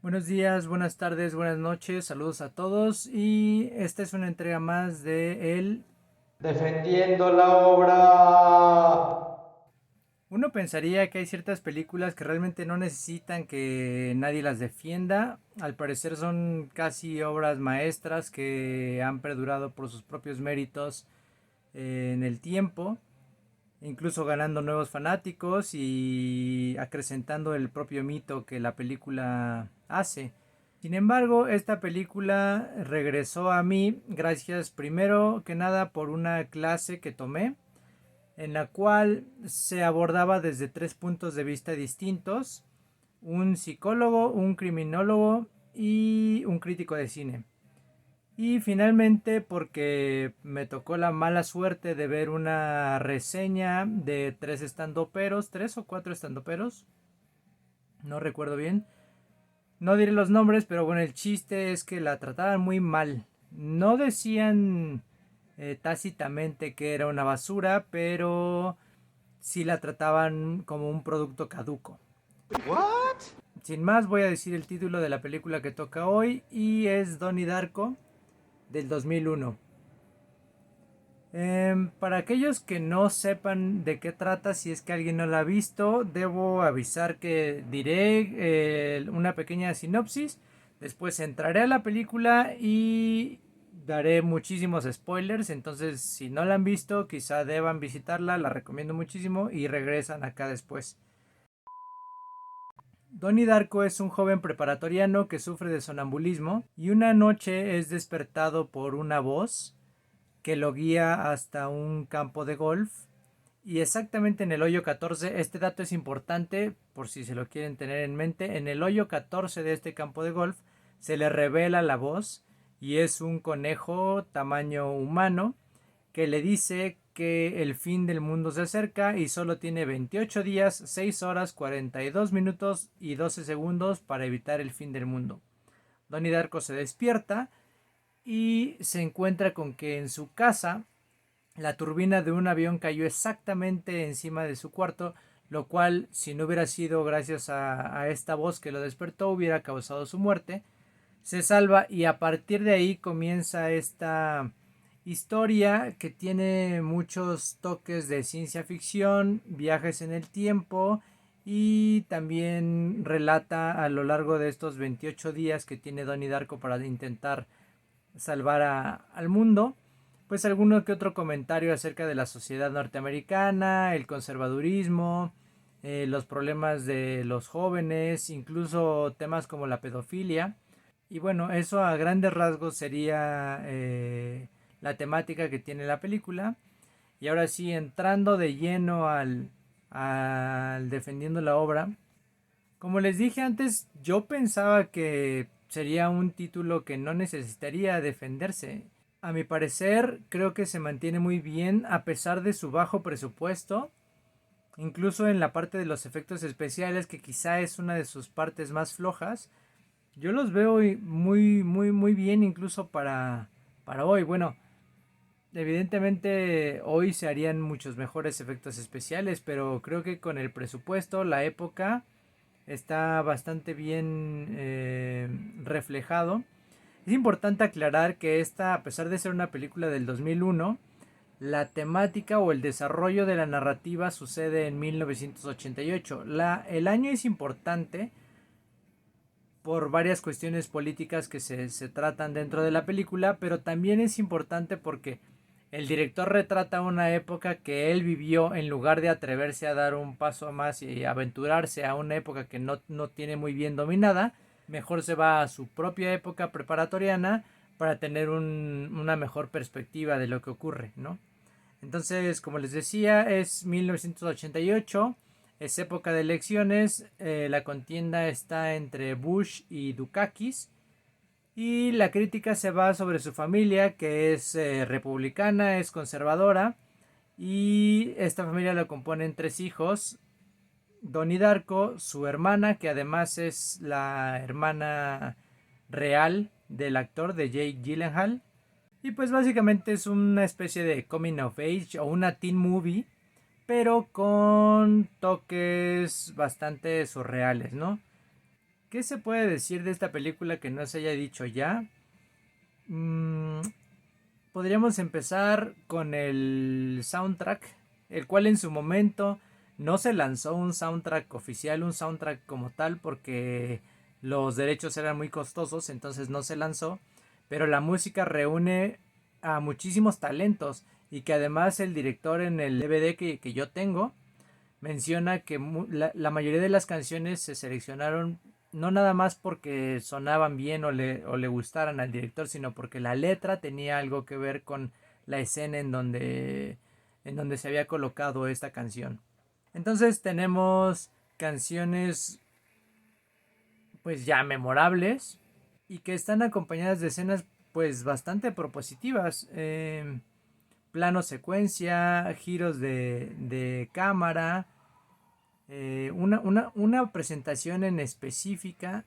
Buenos días, buenas tardes, buenas noches, saludos a todos y esta es una entrega más de el... Defendiendo la obra. Uno pensaría que hay ciertas películas que realmente no necesitan que nadie las defienda. Al parecer son casi obras maestras que han perdurado por sus propios méritos en el tiempo, incluso ganando nuevos fanáticos y acrecentando el propio mito que la película hace. Sin embargo, esta película regresó a mí gracias primero que nada por una clase que tomé en la cual se abordaba desde tres puntos de vista distintos: un psicólogo, un criminólogo y un crítico de cine. Y finalmente porque me tocó la mala suerte de ver una reseña de tres estandoperos, tres o cuatro estandoperos, no recuerdo bien. No diré los nombres, pero bueno, el chiste es que la trataban muy mal. No decían tácitamente que era una basura, pero sí la trataban como un producto caduco. What? Sin más, voy a decir el título de la película que toca hoy y es Donnie Darko del 2001. Para aquellos que no sepan de qué trata, si es que alguien no la ha visto, debo avisar que diré una pequeña sinopsis. Después entraré a la película y daré muchísimos spoilers. Entonces, si no la han visto, quizá deban visitarla. La recomiendo muchísimo y regresan acá después. Donnie Darko es un joven preparatoriano que sufre de sonambulismo y una noche es despertado por una voz que lo guía hasta un campo de golf. Y exactamente en el hoyo 14, este dato es importante por si se lo quieren tener en mente, en el hoyo 14 de este campo de golf se le revela la voz y es un conejo tamaño humano que le dice que el fin del mundo se acerca y solo tiene 28 días, 6 horas, 42 minutos y 12 segundos para evitar el fin del mundo. Donnie Darko se despierta y se encuentra con que en su casa la turbina de un avión cayó exactamente encima de su cuarto, lo cual, si no hubiera sido gracias a esta voz que lo despertó, hubiera causado su muerte. Se salva y a partir de ahí comienza esta historia que tiene muchos toques de ciencia ficción, viajes en el tiempo y también relata a lo largo de estos 28 días que tiene Donnie Darko para intentar salvar al mundo, pues alguno que otro comentario acerca de la sociedad norteamericana, el conservadurismo, los problemas de los jóvenes, incluso temas como la pedofilia. Y bueno, eso a grandes rasgos sería la temática que tiene la película. Y ahora sí, entrando de lleno al defendiendo la obra, como les dije antes, yo pensaba que sería un título que no necesitaría defenderse. A mi parecer, creo que se mantiene muy bien a pesar de su bajo presupuesto, incluso en la parte de los efectos especiales, que quizá es una de sus partes más flojas. Yo los veo muy bien incluso para hoy. Bueno, evidentemente hoy se harían muchos mejores efectos especiales, pero creo que con el presupuesto, la época, está bastante bien reflejado. Es importante aclarar que esta, a pesar de ser una película del 2001, la temática o el desarrollo de la narrativa sucede en 1988. El año es importante por varias cuestiones políticas que se tratan dentro de la película, pero también es importante porque el director retrata una época que él vivió en lugar de atreverse a dar un paso más y aventurarse a una época que no tiene muy bien dominada. Mejor se va a su propia época preparatoriana para tener una mejor perspectiva de lo que ocurre, ¿no? Entonces, como les decía, es 1988, es época de elecciones, la contienda está entre Bush y Dukakis y la crítica se va sobre su familia, que es republicana, es conservadora, y esta familia la componen tres hijos: Donnie Darko, su hermana, que además es la hermana real del actor de Jake Gyllenhaal, y pues básicamente es una especie de coming of age o una teen movie, pero con toques bastante surreales, ¿no? ¿Qué se puede decir de esta película que no se haya dicho ya? Mm, Podríamos empezar con el soundtrack, el cual en su momento no se lanzó un soundtrack oficial, un soundtrack como tal, porque los derechos eran muy costosos, entonces no se lanzó, pero la música reúne a muchísimos talentos y que además el director en el DVD que yo tengo menciona que la mayoría de las canciones se seleccionaron no nada más porque sonaban bien o le gustaran al director, sino porque la letra tenía algo que ver con la escena en donde se había colocado esta canción. Entonces tenemos canciones pues ya memorables y que están acompañadas de escenas pues bastante propositivas. Plano secuencia, giros de cámara, una presentación en específica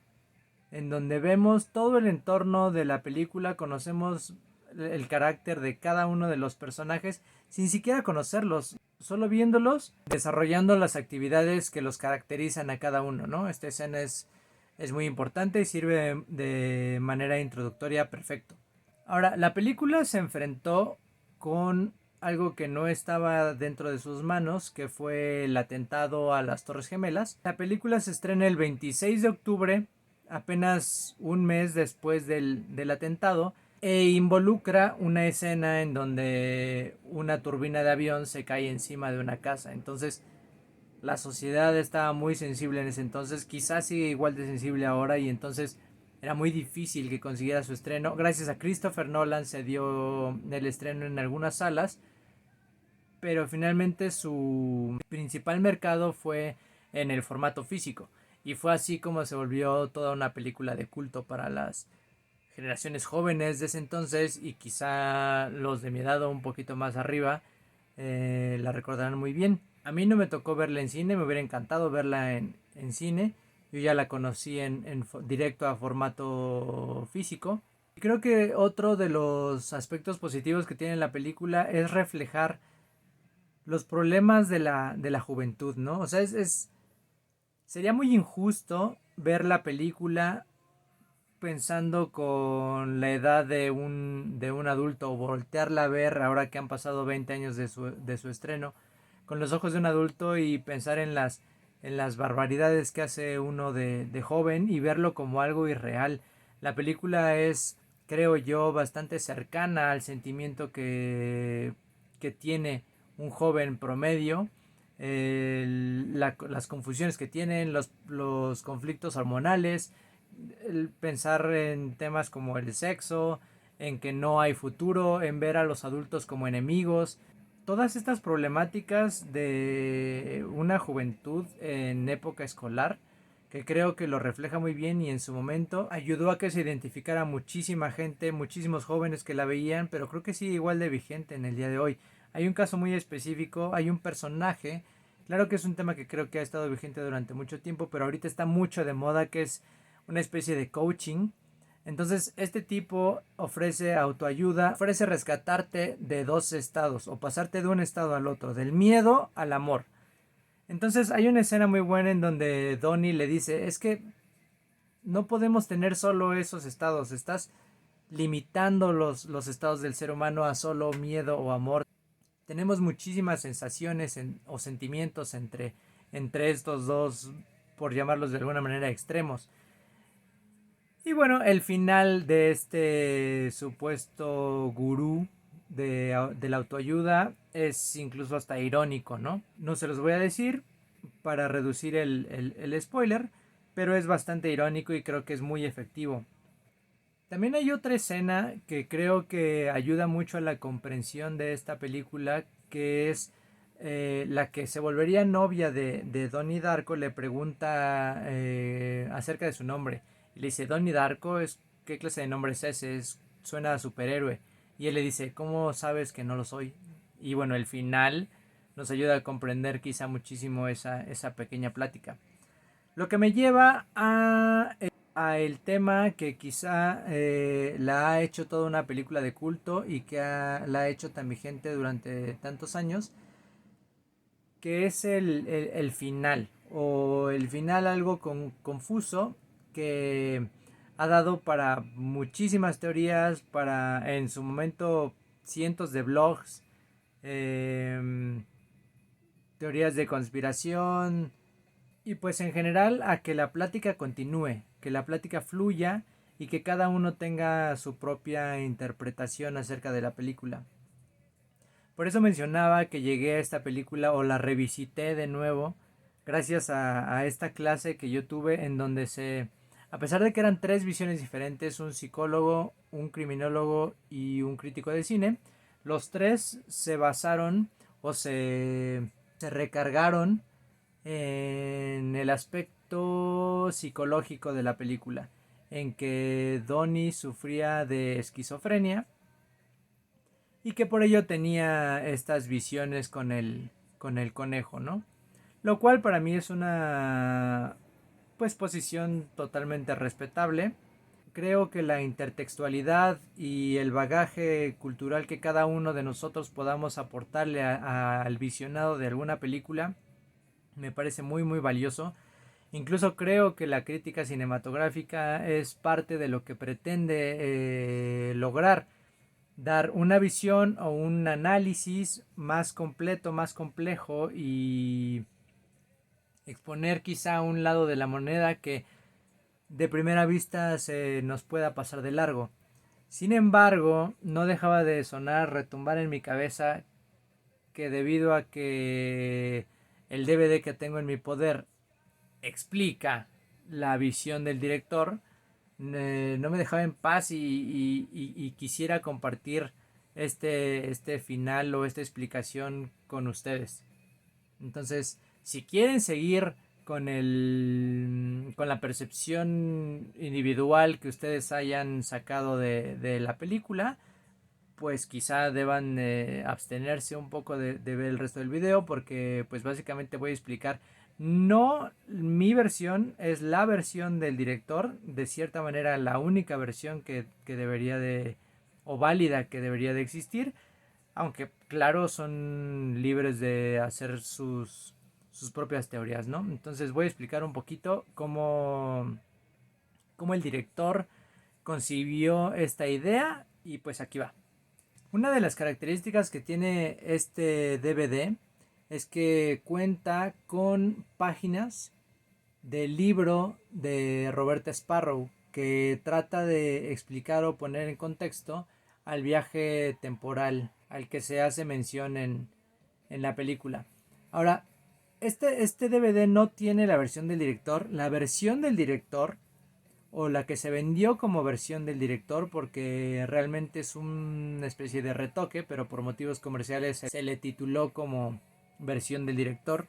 en donde vemos todo el entorno de la película, conocemos el carácter de cada uno de los personajes sin siquiera conocerlos, solo viéndolos, desarrollando las actividades que los caracterizan a cada uno, ¿no? Esta escena es muy importante y sirve de manera introductoria perfecto. Ahora, la película se enfrentó con algo que no estaba dentro de sus manos, que fue el atentado a las Torres Gemelas. La película se estrena el 26 de octubre, apenas un mes después del atentado, e involucra una escena en donde una turbina de avión se cae encima de una casa. Entonces, la sociedad estaba muy sensible en ese entonces, quizás sigue igual de sensible ahora, y entonces era muy difícil que consiguiera su estreno. Gracias a Christopher Nolan se dio el estreno en algunas salas, pero finalmente su principal mercado fue en el formato físico. Y fue así como se volvió toda una película de culto para las generaciones jóvenes de ese entonces, y quizá los de mi edad o un poquito más arriba la recordarán muy bien. A mí no me tocó verla en cine, me hubiera encantado verla en cine. Yo ya la conocí directo a formato físico. Y creo que otro de los aspectos positivos que tiene la película es reflejar los problemas de la juventud, ¿no? O sea, sería muy injusto ver la película pensando con la edad de un adulto, o voltearla a ver ahora que han pasado 20 años de su estreno, con los ojos de un adulto, y pensar en las barbaridades que hace uno de joven y verlo como algo irreal. La película es, creo yo, bastante cercana al sentimiento que tiene un joven promedio, las confusiones que tienen, los conflictos hormonales, el pensar en temas como el sexo, en que no hay futuro, en ver a los adultos como enemigos. Todas estas problemáticas de una juventud en época escolar, que creo que lo refleja muy bien, y en su momento ayudó a que se identificara muchísima gente, muchísimos jóvenes que la veían, pero creo que sigue igual de vigente en el día de hoy. Hay un caso muy específico, hay un personaje, claro que es un tema que creo que ha estado vigente durante mucho tiempo, pero ahorita está mucho de moda, que es una especie de coaching. Entonces, este tipo ofrece autoayuda, ofrece rescatarte de dos estados, o pasarte de un estado al otro, del miedo al amor. Entonces, hay una escena muy buena en donde Donnie le dice, es que no podemos tener solo esos estados, estás limitando los estados del ser humano a solo miedo o amor. Tenemos muchísimas sensaciones o sentimientos entre estos dos, por llamarlos de alguna manera, extremos. Y bueno, el final de este supuesto gurú de la autoayuda es incluso hasta irónico, ¿no? No se los voy a decir para reducir el spoiler, pero es bastante irónico y creo que es muy efectivo. También hay otra escena que creo que ayuda mucho a la comprensión de esta película, que es la que se volvería novia de Donnie Darko. Le pregunta acerca de su nombre y le dice, Donnie Darko, ¿qué clase de nombre es ese? Suena a superhéroe. Y él le dice, ¿cómo sabes que no lo soy? Y bueno, el final nos ayuda a comprender quizá muchísimo esa pequeña plática. Lo que me lleva a el tema que quizá la ha hecho toda una película de culto y que la ha hecho tan vigente durante tantos años, que es el final, o el final algo confuso, que ha dado para muchísimas teorías, para en su momento cientos de blogs, teorías de conspiración y pues en general a que la plática continúe, que la plática fluya y que cada uno tenga su propia interpretación acerca de la película. Por eso mencionaba que llegué a esta película o la revisité de nuevo gracias a esta clase que yo tuve en donde a pesar de que eran tres visiones diferentes, un psicólogo, un criminólogo y un crítico de cine, los tres se basaron o se recargaron en el aspecto psicológico de la película, en que Donnie sufría de esquizofrenia y que por ello tenía estas visiones con el conejo, ¿no? Lo cual para mí es una pues posición totalmente respetable. Creo que la intertextualidad y el bagaje cultural que cada uno de nosotros podamos aportarle al visionado de alguna película me parece muy muy valioso. Incluso creo que la crítica cinematográfica es parte de lo que pretende lograr dar una visión o un análisis más completo, más complejo y exponer quizá un lado de la moneda que de primera vista se nos pueda pasar de largo. Sin embargo, no dejaba de sonar, retumbar en mi cabeza que debido a que el DVD que tengo en mi poder explica la visión del director, no me dejaba en paz y quisiera compartir este final o esta explicación con ustedes. Entonces, si quieren seguir con la percepción individual que ustedes hayan sacado de la película, pues quizá deban abstenerse un poco de ver el resto del video porque pues básicamente voy a explicar no mi versión, es la versión del director, de cierta manera la única versión que debería de o válida que debería de existir, aunque claro son libres de hacer sus propias teorías, ¿no? Entonces voy a explicar un poquito cómo el director concibió esta idea y pues aquí va. Una de las características que tiene este DVD es que cuenta con páginas del libro de Roberta Sparrow que trata de explicar o poner en contexto al viaje temporal al que se hace mención en la película. Ahora, este DVD no tiene la versión del director. La versión del director o la que se vendió como versión del director porque realmente es una especie de retoque, pero por motivos comerciales se le tituló como versión del director.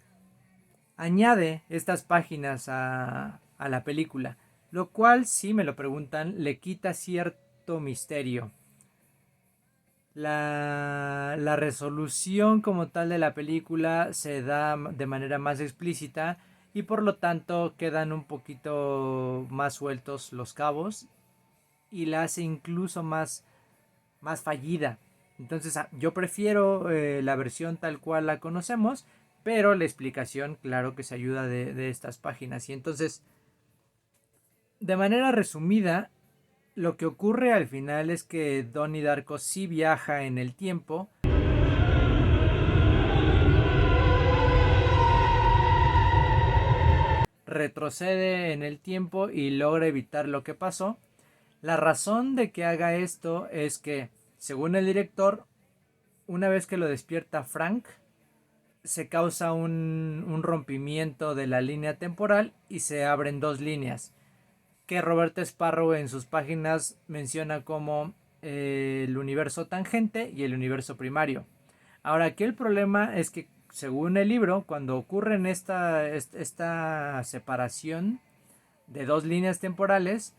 Añade estas páginas a la película, lo cual, si me lo preguntan, le quita cierto misterio. La resolución como tal de la película se da de manera más explícita y por lo tanto quedan un poquito más sueltos los cabos y la hace incluso más fallida. Entonces yo prefiero la versión tal cual la conocemos, pero la explicación claro que se ayuda de estas páginas. Y entonces, de manera resumida, lo que ocurre al final es que Donnie Darko sí viaja en el tiempo. Retrocede en el tiempo y logra evitar lo que pasó. La razón de que haga esto es que, según el director, una vez que lo despierta Frank, se causa un rompimiento de la línea temporal y se abren dos líneas que Robert Sparrow en sus páginas menciona como el universo tangente y el universo primario. Ahora, aquí el problema es que, según el libro, cuando ocurre esta separación de dos líneas temporales,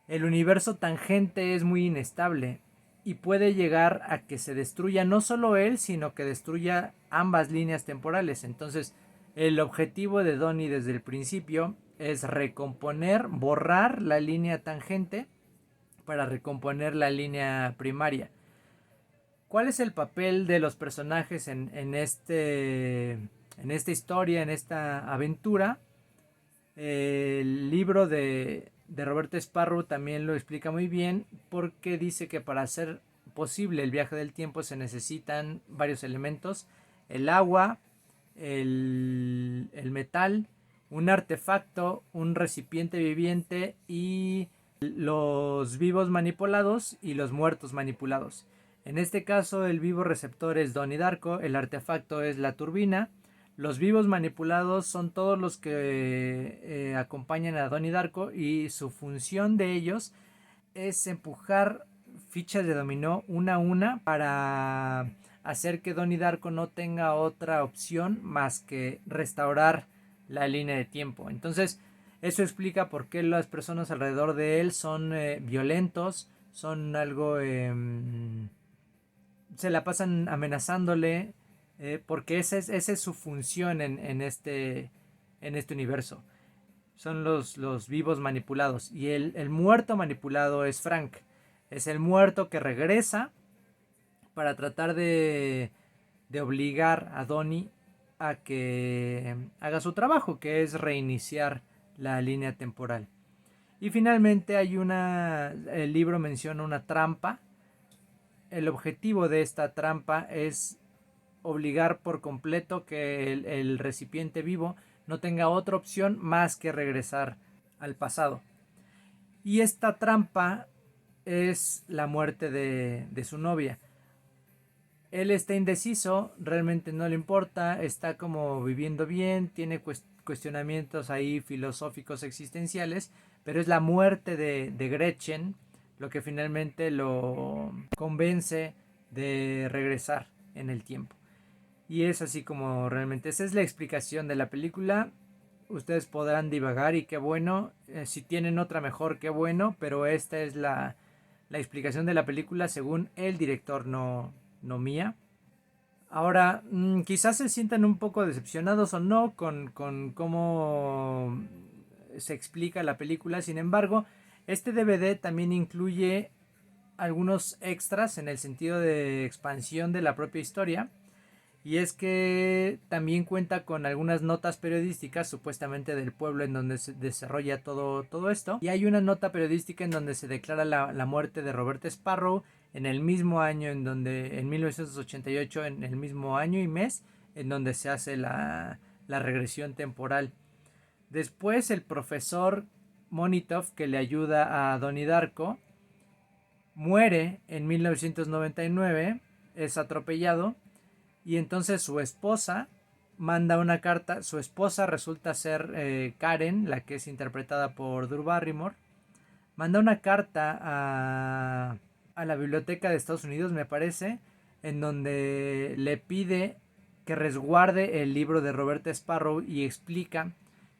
el universo tangente es muy inestable y puede llegar a que se destruya no solo él, sino que destruya ambas líneas temporales. Entonces, el objetivo de Donnie desde el principio es recomponer, borrar la línea tangente para recomponer la línea primaria. ¿Cuál es el papel de los personajes en esta historia, en esta aventura? El libro de Roberto Sparrow también lo explica muy bien, porque dice que para hacer posible el viaje del tiempo se necesitan varios elementos: el agua, el metal, un artefacto, un recipiente viviente y los vivos manipulados y los muertos manipulados. En este caso, el vivo receptor es Donnie Darko, el artefacto es la turbina, los vivos manipulados son todos los que acompañan a Donnie Darko, y su función de ellos es empujar fichas de dominó una a una para hacer que Donnie Darko no tenga otra opción más que restaurar la línea de tiempo. Entonces, eso explica por qué las personas alrededor de él son violentos, son algo... se la pasan amenazándole, porque esa es su función en este universo. Son los vivos manipulados. Y el muerto manipulado es Frank. Es el muerto que regresa para tratar de obligar a Donnie a que haga su trabajo, que es reiniciar la línea temporal. Y finalmente el libro menciona una trampa. El objetivo de esta trampa es obligar por completo que el recipiente vivo no tenga otra opción más que regresar al pasado. Y esta trampa es la muerte de su novia. Él está indeciso, realmente no le importa, está como viviendo bien, tiene cuestionamientos ahí filosóficos existenciales, pero es la muerte de Gretchen lo que finalmente lo convence de regresar en el tiempo. Y es así como realmente esa es la explicación de la película. Ustedes podrán divagar y qué bueno, si tienen otra mejor, qué bueno, pero esta es la explicación de la película según el director, no mía. Ahora, quizás se sientan un poco decepcionados o no con cómo se explica la película. Sin embargo, este DVD también incluye algunos extras en el sentido de expansión de la propia historia. Y es que también cuenta con algunas notas periodísticas supuestamente del pueblo en donde se desarrolla todo esto. Y hay una nota periodística en donde se declara la muerte de Robert Sparrow en el mismo año en 1988, en el mismo año y mes en donde se hace la regresión temporal. Después el profesor Monitov, que le ayuda a Donnie Darko, muere en 1999, es atropellado. Y entonces su esposa manda una carta. Su esposa resulta ser Karen, la que es interpretada por Drew Barrymore. Manda una carta a la biblioteca de Estados Unidos, me parece, en donde le pide que resguarde el libro de Robert Sparrow y explica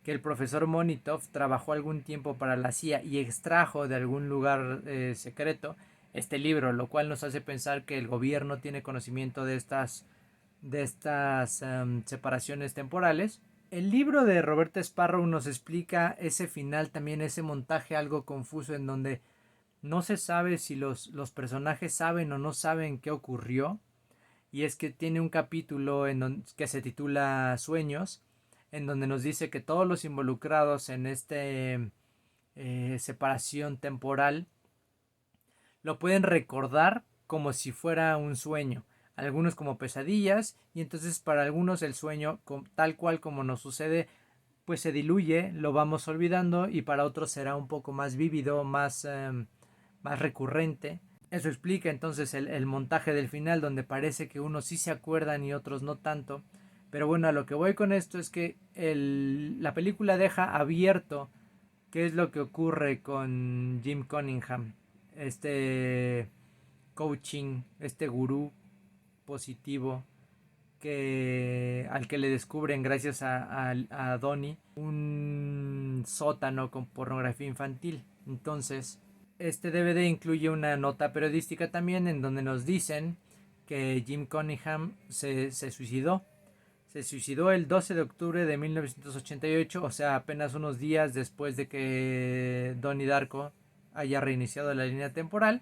que el profesor Monitov trabajó algún tiempo para la CIA y extrajo de algún lugar secreto este libro, lo cual nos hace pensar que el gobierno tiene conocimiento de estas separaciones temporales. El libro de Robert Sparrow nos explica ese final también, ese montaje algo confuso en donde no se sabe si los personajes saben o no saben qué ocurrió. Y es que tiene un capítulo que se titula Sueños, en donde nos dice que todos los involucrados en esta separación temporal lo pueden recordar como si fuera un sueño, algunos como pesadillas, y entonces para algunos el sueño tal cual como nos sucede pues se diluye, lo vamos olvidando, y para otros será un poco más vívido, más recurrente. Eso explica entonces el montaje del final, donde parece que unos sí se acuerdan y otros no tanto. Pero bueno, a lo que voy con esto es que la película deja abierto qué es lo que ocurre con Jim Cunningham, este coaching, este gurú positivo al que le descubren gracias a Donnie un sótano con pornografía infantil. Entonces, este DVD incluye una nota periodística también en donde nos dicen que Jim Cunningham se suicidó. Se suicidó el 12 de octubre de 1988, o sea, apenas unos días después de que Donnie Darko haya reiniciado la línea temporal.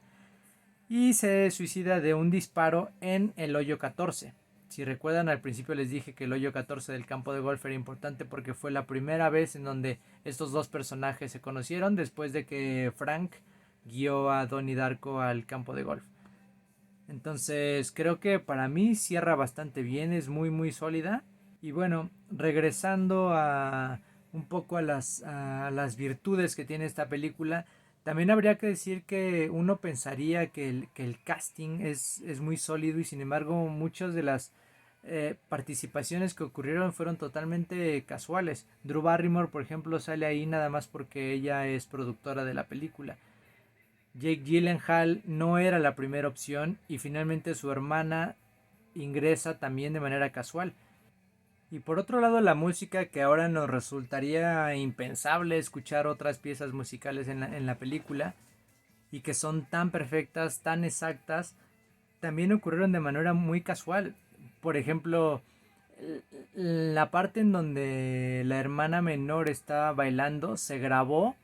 Y se suicida de un disparo en el hoyo 14. Si recuerdan, al principio les dije que el hoyo 14 del campo de golf era importante porque fue la primera vez en donde estos dos personajes se conocieron después de que Frank guió a Donnie Darko al campo de golf. Entonces creo que para mí cierra bastante bien, es muy muy sólida. Y bueno, regresando a un poco a las virtudes que tiene esta película, también habría que decir que uno pensaría que el casting es muy sólido y sin embargo muchas de las participaciones que ocurrieron fueron totalmente casuales. Drew Barrymore, por ejemplo, sale ahí nada más porque ella es productora de la película. Jake Gyllenhaal no era la primera opción y finalmente su hermana ingresa también de manera casual. Y por otro lado, la música, que ahora nos resultaría impensable escuchar otras piezas musicales en la película y que son tan perfectas, tan exactas, también ocurrieron de manera muy casual. Por ejemplo, la parte en donde la hermana menor está bailando se grabó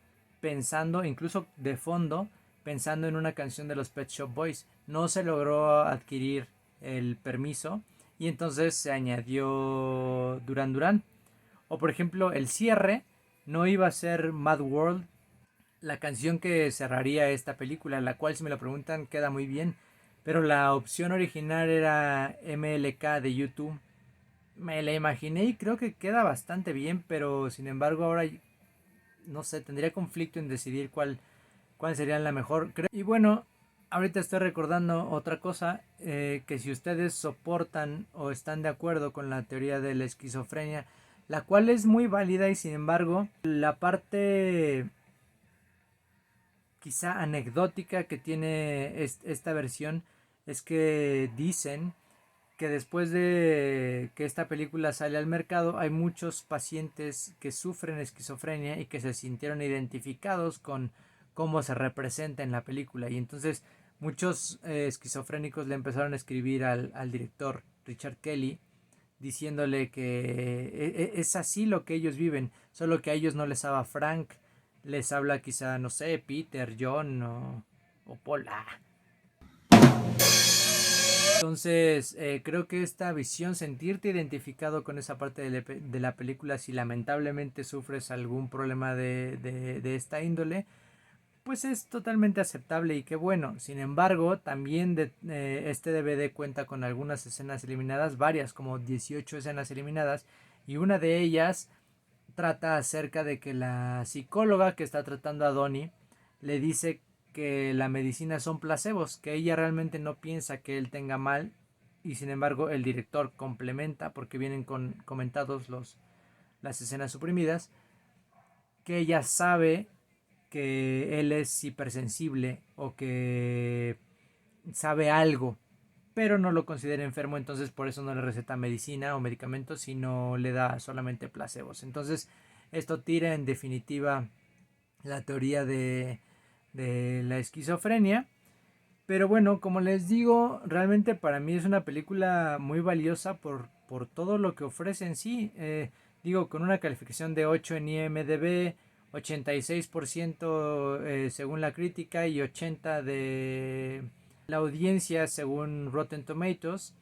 pensando, incluso de fondo, pensando en una canción de los Pet Shop Boys. No se logró adquirir el permiso y entonces se añadió Duran Duran. O por ejemplo, el cierre no iba a ser Mad World, la canción que cerraría esta película, la cual si me lo preguntan queda muy bien, pero la opción original era MLK de YouTube. Me la imaginé y creo que queda bastante bien, pero sin embargo ahora no sé, tendría conflicto en decidir cuál sería la mejor. Y bueno, ahorita estoy recordando otra cosa, que si ustedes soportan o están de acuerdo con la teoría de la esquizofrenia, la cual es muy válida y sin embargo la parte quizá anecdótica que tiene esta versión es que dicen que después de que esta película sale al mercado hay muchos pacientes que sufren esquizofrenia y que se sintieron identificados con cómo se representa en la película y entonces muchos esquizofrénicos le empezaron a escribir al director Richard Kelly diciéndole que es así lo que ellos viven, solo que a ellos no les habla Frank, les habla quizá, no sé, Peter, John o Paul. Entonces, creo que esta visión, sentirte identificado con esa parte de la película, si lamentablemente sufres algún problema de esta índole, pues es totalmente aceptable y qué bueno. Sin embargo, también este DVD cuenta con algunas escenas eliminadas, varias, como 18 escenas eliminadas, y una de ellas trata acerca de que la psicóloga que está tratando a Donnie le dice que la medicina son placebos, que ella realmente no piensa que él tenga mal y sin embargo el director complementa porque vienen comentados las escenas suprimidas que ella sabe que él es hipersensible o que sabe algo pero no lo considera enfermo, entonces por eso no le receta medicina o medicamentos, sino le da solamente placebos. Entonces, esto tira en definitiva la teoría de la esquizofrenia. Pero bueno, como les digo, realmente para mí es una película muy valiosa por todo lo que ofrece en sí. Digo, con una calificación de 8 en IMDB, 86% según la crítica y 80% de la audiencia según Rotten Tomatoes.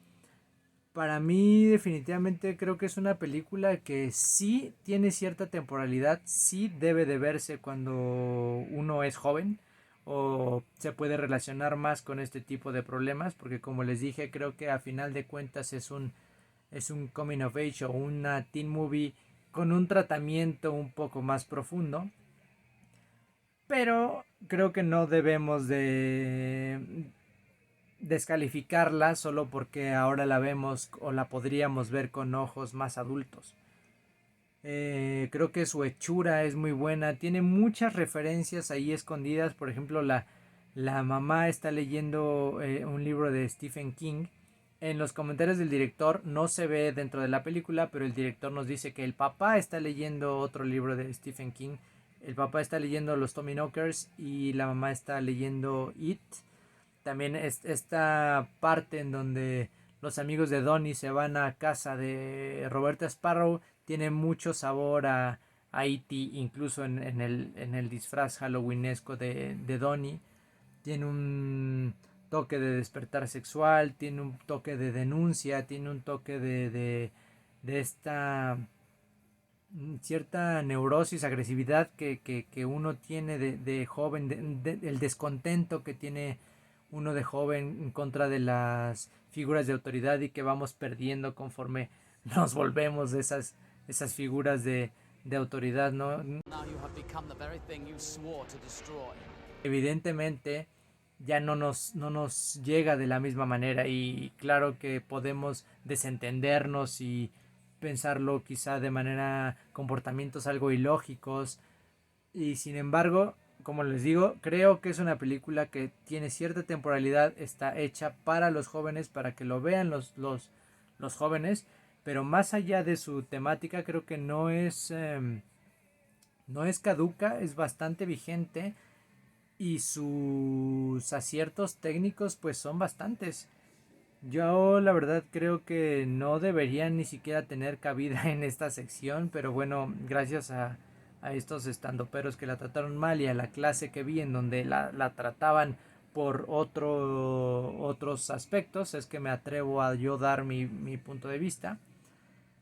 Para mí definitivamente creo que es una película que sí tiene cierta temporalidad, sí debe de verse cuando uno es joven o se puede relacionar más con este tipo de problemas, porque como les dije, creo que a final de cuentas es un coming of age o una teen movie con un tratamiento un poco más profundo. Pero creo que no debemos de descalificarla solo porque ahora la vemos o la podríamos ver con ojos más adultos. Creo que su hechura es muy buena, tiene muchas referencias ahí escondidas, por ejemplo la mamá está leyendo un libro de Stephen King. En los comentarios del director no se ve dentro de la película, pero el director nos dice que el papá está leyendo otro libro de Stephen King. El papá está leyendo Los Tommyknockers y la mamá está leyendo It. También esta parte en donde los amigos de Donnie se van a casa de Roberta Sparrow tiene mucho sabor a E.T. incluso en el disfraz halloweenesco de Donnie. Tiene un toque de despertar sexual, tiene un toque de denuncia, tiene un toque de esta cierta neurosis, agresividad que uno tiene de joven, el descontento que tiene uno de joven en contra de las figuras de autoridad y que vamos perdiendo conforme nos volvemos esas figuras de autoridad, ¿no? Evidentemente ya no nos llega de la misma manera y claro que podemos desentendernos y pensarlo quizá de manera comportamientos algo ilógicos y sin embargo, como les digo, creo que es una película que tiene cierta temporalidad, está hecha para los jóvenes, para que lo vean los jóvenes, pero más allá de su temática creo que no es caduca, es bastante vigente y sus aciertos técnicos pues son bastantes. Yo la verdad creo que no deberían ni siquiera tener cabida en esta sección, pero bueno, gracias a estos estandoperos que la trataron mal y a la clase que vi en donde la trataban por otros aspectos, es que me atrevo a yo dar mi punto de vista.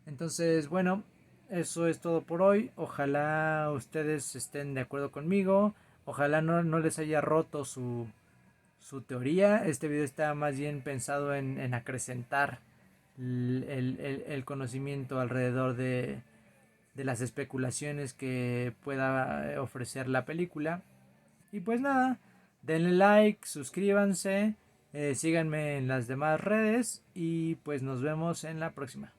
Entonces, bueno, eso es todo por hoy. Ojalá ustedes estén de acuerdo conmigo. Ojalá no les haya roto su teoría. Este video está más bien pensado en acrecentar el conocimiento alrededor de las especulaciones que pueda ofrecer la película. Y pues nada, denle like, suscríbanse, síganme en las demás redes y pues nos vemos en la próxima.